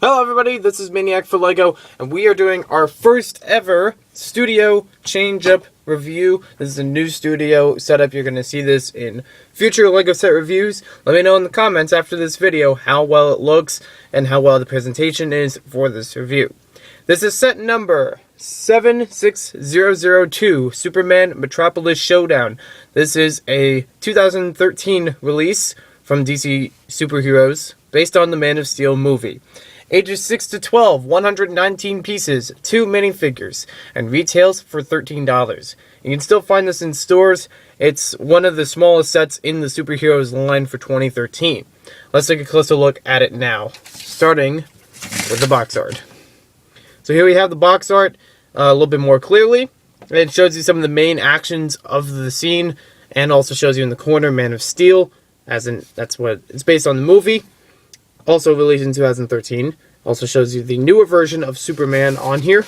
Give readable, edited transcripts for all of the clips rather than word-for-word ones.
Hello everybody, this is Maniac for Lego, and we are doing our first ever studio change-up review. This is a new studio setup. You're going to see this in future Lego set reviews. Let me know in the comments after this video how well it looks and how well the presentation is for this review. This is set number 76002, Superman Metropolis Showdown. This is a 2013 release from DC Superheroes based on the Man of Steel movie. Ages 6 to 12, 119 pieces, 2 minifigures, and retails for $13. You can still find this in stores. It's one of the smallest sets in the Superheroes line for 2013. Let's take a closer look at it now, starting with the box art. So here we have the box art a little bit more clearly. It shows you some of the main actions of the scene, and also shows you in the corner Man of Steel, as in that's what it's based on the movie. Also released in 2013. Also shows you the newer version of Superman on here.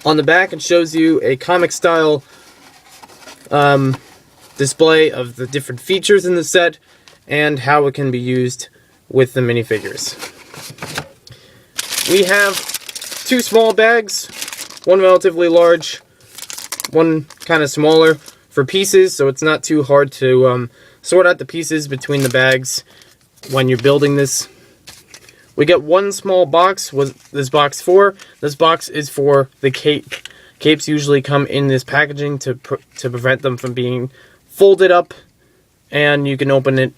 On the back, it shows you a comic-style display of the different features in the set and how it can be used with the minifigures. We have two small bags, one relatively large, one kind of smaller for pieces, so it's not too hard to sort out the pieces between the bags when you're building this. We get one small box with this box 4. This box is for the cape. Capes usually come in this packaging to prevent them from being folded up, and you can open it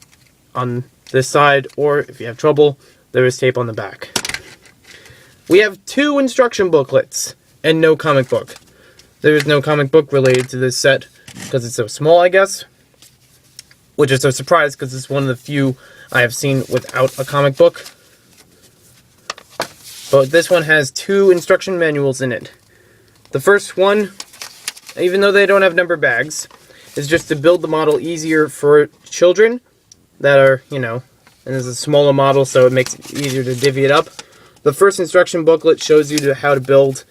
on this side, or if you have trouble, there is tape on the back. We have 2 instruction booklets and no comic book. There is no comic book related to this set because it's so small, I guess, which is a surprise because it's one of the few I have seen without a comic book. But this one has 2 instruction manuals in it. The first one, even though they don't have number bags, is just to build the model easier for children that are, and it's a smaller model, so it makes it easier to divvy it up. The first instruction booklet shows you how to build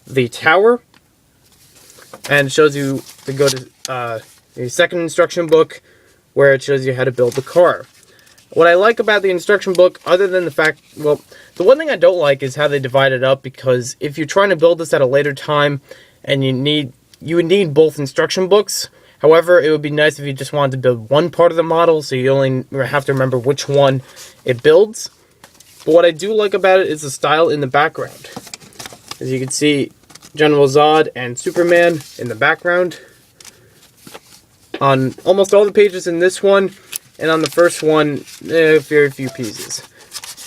the tower, and shows you to go to the second instruction book, where it shows you how to build the car. What I like about the instruction book, other than the fact, well, the one thing I don't like is how they divide it up, because if you're trying to build this at a later time, and you would need both instruction books. However, it would be nice if you just wanted to build one part of the model, so you only have to remember which one it builds. But what I do like about it is the style in the background. As you can see, General Zod and Superman in the background on almost all the pages in this one. And on the first one, very few pieces.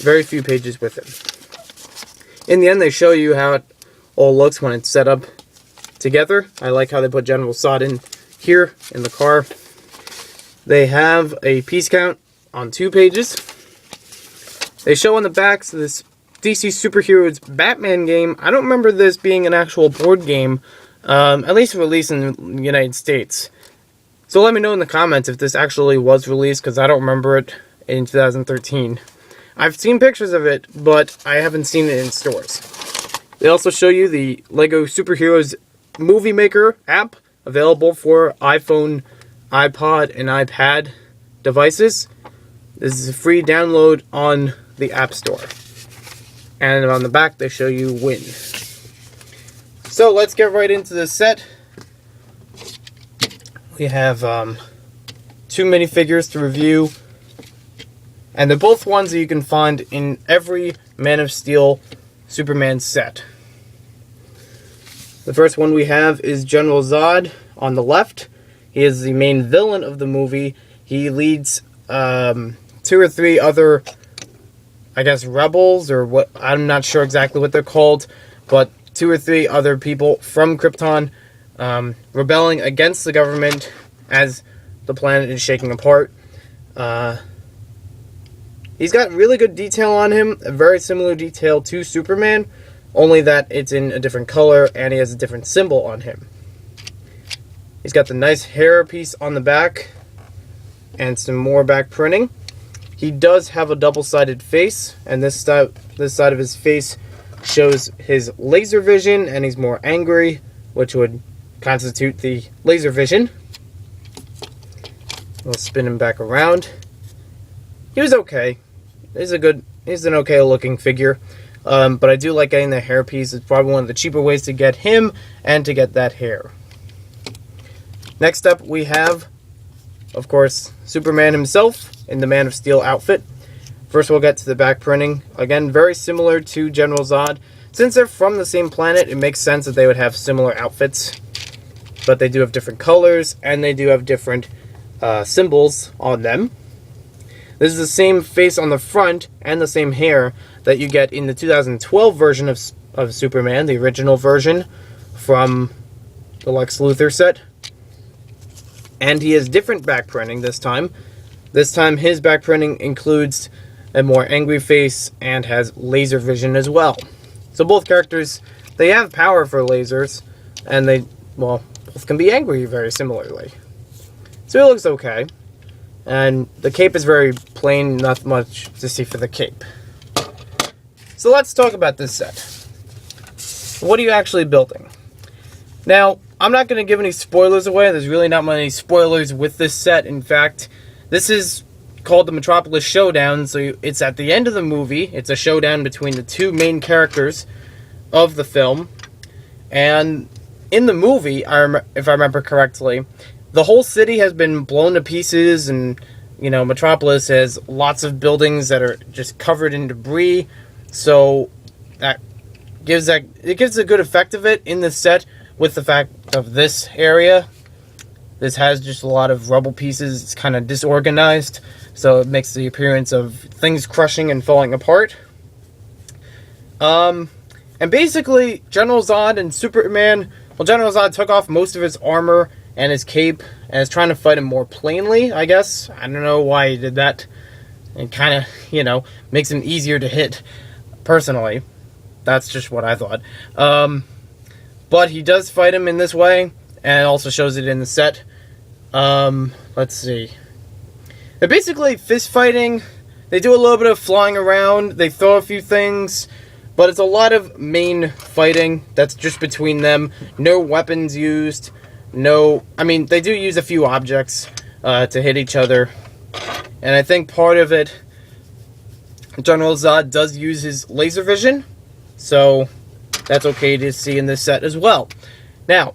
Very few pages with it. In the end, they show you how it all looks when it's set up together. I like how they put General Zod in here in the car. They have a piece count on 2 pages. They show on the backs this DC Superheroes Batman game. I don't remember this being an actual board game, at least released in the United States. So let me know in the comments if this actually was released, because I don't remember it in 2013. I've seen pictures of it, but I haven't seen it in stores. They also show you the Lego Superheroes Movie Maker app, available for iPhone, iPod, and iPad devices. This is a free download on the App Store. And on the back, they show you when. So let's get right into the set. We have 2 minifigures to review, and they're both ones that you can find in every Man of Steel Superman set. The first one we have is General Zod on the left. He is the main villain of the movie. He leads 2 or 3 other, I guess, rebels, or what, I'm not sure exactly what they're called, but 2 or 3 other people from Krypton, rebelling against the government as the planet is shaking apart. He's got really good detail on him, a very similar detail to Superman, only that it's in a different color and he has a different symbol on him. He's got the nice hair piece on the back and some more back printing. He does have a double-sided face, and this side of his face shows his laser vision, and he's more angry, which would constitute the laser vision. We'll spin him back around. He was okay. He's a good he's an okay looking figure. But I do like getting the hairpiece. It's probably one of the cheaper ways to get him and to get that hair. Next up, we have, of course, Superman himself in the Man of Steel outfit. First, we'll get to the back printing. Again, very similar to General Zod. Since they're from the same planet, it makes sense that they would have similar outfits. But they do have different colors, and they do have different symbols on them. This is the same face on the front and the same hair that you get in the 2012 version of Superman, the original version from the Lex Luthor set. And he has different back printing this time. This time his back printing includes a more angry face and has laser vision as well. So both characters, they have power for lasers, and they, well, both can be angry very similarly. So it looks okay. And the cape is very plain, not much to see for the cape. So let's talk about this set. What are you actually building? Now, I'm not going to give any spoilers away. There's really not many spoilers with this set. In fact, this is called the Metropolis Showdown, so it's at the end of the movie. It's a showdown between the two main characters of the film. And in the movie, if I remember correctly, the whole city has been blown to pieces, and, you know, Metropolis has lots of buildings that are just covered in debris. So that gives a good effect of it in the set. With the fact of this area, this has just a lot of rubble pieces. It's kind of disorganized, so it makes the appearance of things crushing and falling apart. And basically, General Zod and Superman, well, General Zod took off most of his armor and his cape and is trying to fight him more plainly, I guess. I don't know why he did that. It kind of, you know, makes him easier to hit, personally. That's just what I thought. But he does fight him in this way, and also shows it in the set. Let's see. They're basically fist fighting. They do a little bit of flying around. They throw a few things, but it's a lot of main fighting that's just between them. No weapons used. No, I mean, they do use a few objects to hit each other. And I think part of it, General Zod does use his laser vision, so that's okay to see in this set as well. Now,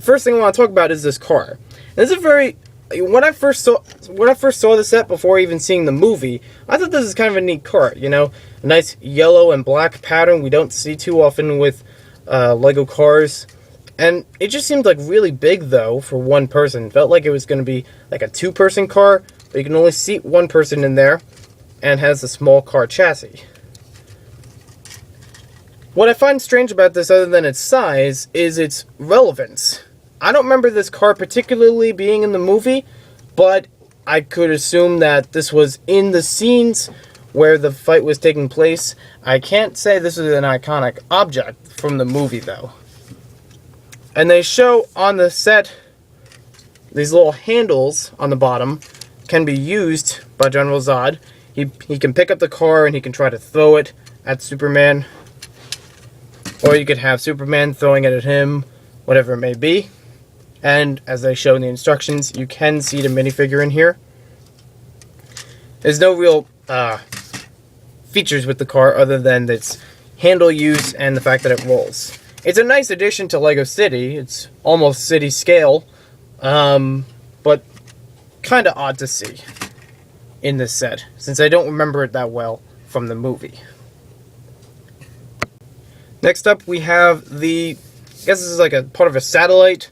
first thing I want to talk about is this car. This is a very, when I first saw the set before even seeing the movie, I thought this is kind of a neat car. You know, a nice yellow and black pattern we don't see too often with Lego cars. And it just seemed like really big though for one person. Felt like it was going to be like a two-person car, but you can only seat one person in there, and has a small car chassis. What I find strange about this, other than its size, is its relevance. I don't remember this car particularly being in the movie, but I could assume that this was in the scenes where the fight was taking place. I can't say this is an iconic object from the movie, though. And they show on the set, these little handles on the bottom can be used by General Zod. He can pick up the car and he can try to throw it at Superman. Or you could have Superman throwing it at him, whatever it may be. And as they show in the instructions, you can see the minifigure in here. There's no real features with the car other than its handle use and the fact that it rolls. It's a nice addition to Lego City. It's almost city scale, but kind of odd to see in this set, since I don't remember it that well from the movie. Next up, we have I guess this is like a part of a satellite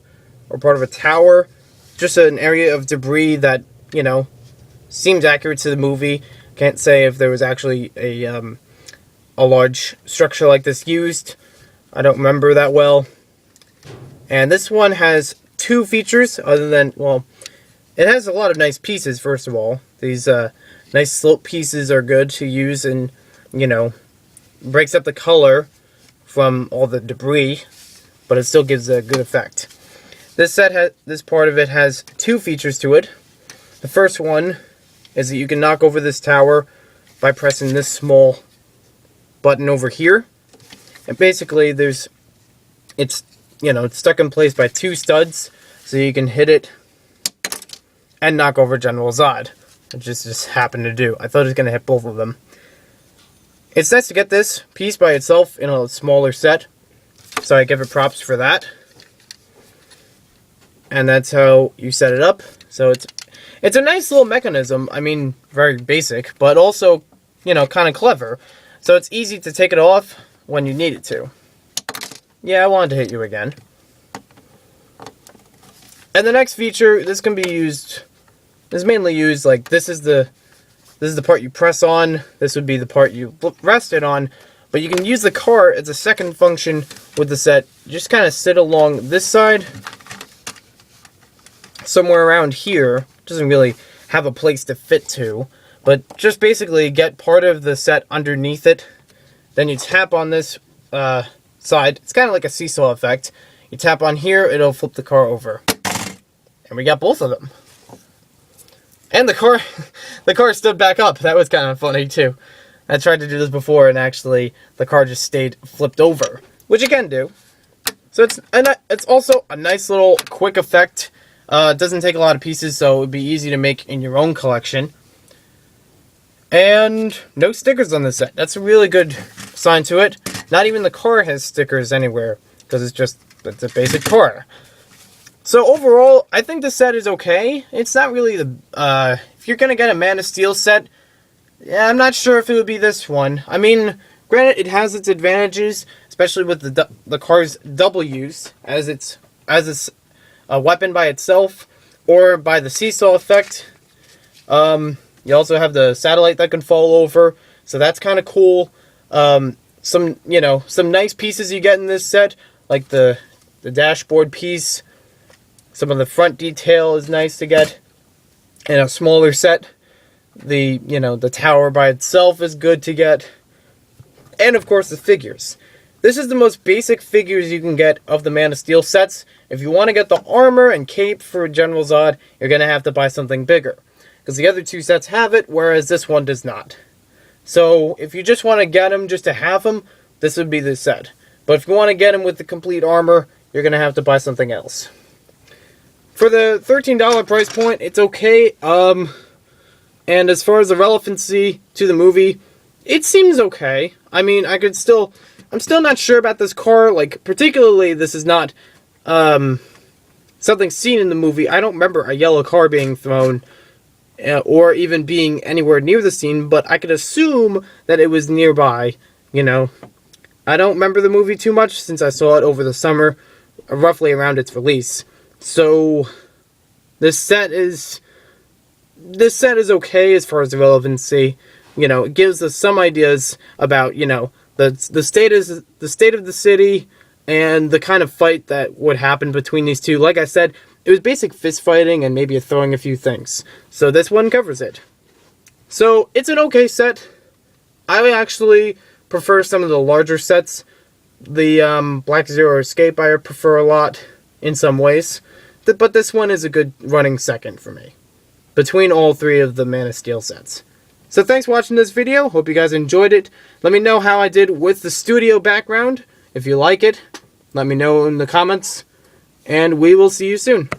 or part of a tower. Just an area of debris that, you know, seems accurate to the movie. Can't say if there was actually a large structure like this used. I don't remember that well. And this one has two features other than, well, it has a lot of nice pieces, first of all. These nice slope pieces are good to use and, you know, breaks up the color from all the debris, but it still gives a good effect. This part of it has two features to it. The first one is that you can knock over this tower by pressing this small button over here. And basically it's stuck in place by two studs, so you can hit it and knock over General Zod, which just happened to do. I thought it was going to hit both of them. It's nice to get this piece by itself in a smaller set, so I give it props for that. And that's how you set it up. So it's a nice little mechanism. I mean, very basic, but also, you know, kind of clever. So it's easy to take it off when you need it to. Yeah, I wanted to hit you again. And the next feature, this can be used, this is mainly used, like, this is the part you press on, this would be the part you rest it on, but you can use the car as a second function with the set. Just kind of sit along this side, somewhere around here. Doesn't really have a place to fit to, but just basically get part of the set underneath it. Then you tap on this side. It's kind of like a seesaw effect. You tap on here, it'll flip the car over. And we got both of them. And the car stood back up. That was kind of funny too. I tried to do this before, and actually the car just stayed flipped over, which you can do. So it's also a nice little quick effect. It doesn't take a lot of pieces, so it would be easy to make in your own collection. And no stickers on this set. That's a really good sign to it. Not even the car has stickers anywhere, because it's a basic car. So overall, I think the set is okay. It's not really the, if you're going to get a Man of Steel set, yeah, I'm not sure if it would be this one. I mean, granted, it has its advantages, especially with the car's double use, as it's a weapon by itself, or by the seesaw effect. You also have the satellite that can fall over, so that's kind of cool. Some nice pieces you get in this set, like the dashboard piece. Some of the front detail is nice to get in a smaller set. The tower by itself is good to get. And of course the figures. This is the most basic figures you can get of the Man of Steel sets. If you want to get the armor and cape for General Zod, you're going to have to buy something bigger. Because the other two sets have it, whereas this one does not. So if you just want to get him just to have him, this would be the set. But if you want to get him with the complete armor, you're going to have to buy something else. For the $13 price point, it's okay. And as far as the relevancy to the movie, it seems okay. I mean, I'm still not sure about this car. Like, particularly, this is not something seen in the movie. I don't remember a yellow car being thrown, or even being anywhere near the scene, but I could assume that it was nearby, you know. I don't remember the movie too much since I saw it over the summer, roughly around its release. So, this set is okay as far as the relevancy. You know, it gives us some ideas about, you know, the state of the city and the kind of fight that would happen between these two. Like I said, it was basic fist fighting and maybe throwing a few things. So this one covers it. So it's an okay set. I actually prefer some of the larger sets. The Black Zero Escape I prefer a lot in some ways. But this one is a good running second for me, between all three of the Man of Steel sets. So thanks for watching this video. Hope you guys enjoyed it. Let me know how I did with the studio background. If you like it, let me know in the comments. And we will see you soon.